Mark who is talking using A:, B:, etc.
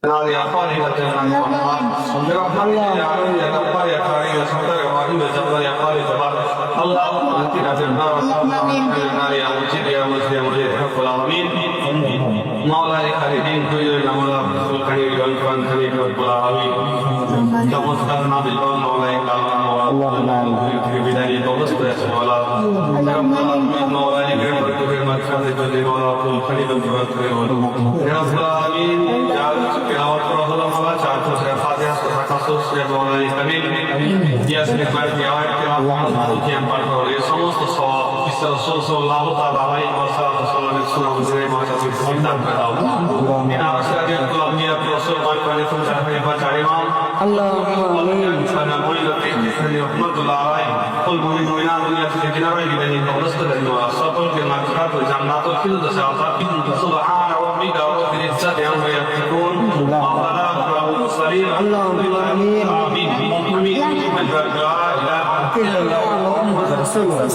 A: نار يا خالدة برحمتك يا علي يا غفار يا كريم يا ستر يا رحيم يا جبار يا خالد اللهم آتنا في النار النار يا مجيد يا مجيد يا مجيد رب العالمين مولاي خالدين كل مولا رسول كريم والقرآن كريم رب العالمين تمسكنا بالله مولاي الله بداية توسط يا مولا رب العالمين مولاي كريم رب المركز كل مولا رسول كريم رب العالمين تلاوت رسول الله চার সূরা ফাতিহা সূরা কাসস مولاي كريم ইয়াসমিন বাড়ি আয়াত তেলাওয়াত কিয়াম পাঠ করে সমস্ত সওয়াব ঈশ্বর সাল্লাল্লাহু তাআলা আলাইহি ওয়াসাল্লাম সুন্নাহ মাসাবির সন্ধান করাও ইনা আশরাফিল কুলামিয়া রাসূল পাকের সুন্নাহে বাচারিমাম আল্লাহুম্মা আমিন সানা মুইলাতি রহমাতুল্লাহ আলাইহি কুল মুমিনা দুনিয়া থেকে কিনারে বিদায়ী অবস্থা দেন সকলকে মাগফিরাত ও জান্নাতুল ফিরদাউস আতা সুবহান রাব্বিকা রাব্বিল ইজ্জাতি আম্মা ইয়াসিফুন ওয়া সালামুন মুরসালিন আল্লাহুম্মা আমিন আমিন আমিন লা ইলাহা ইল্লাল্লাহ মুহাম্মাদুর রাসূলুল্লাহ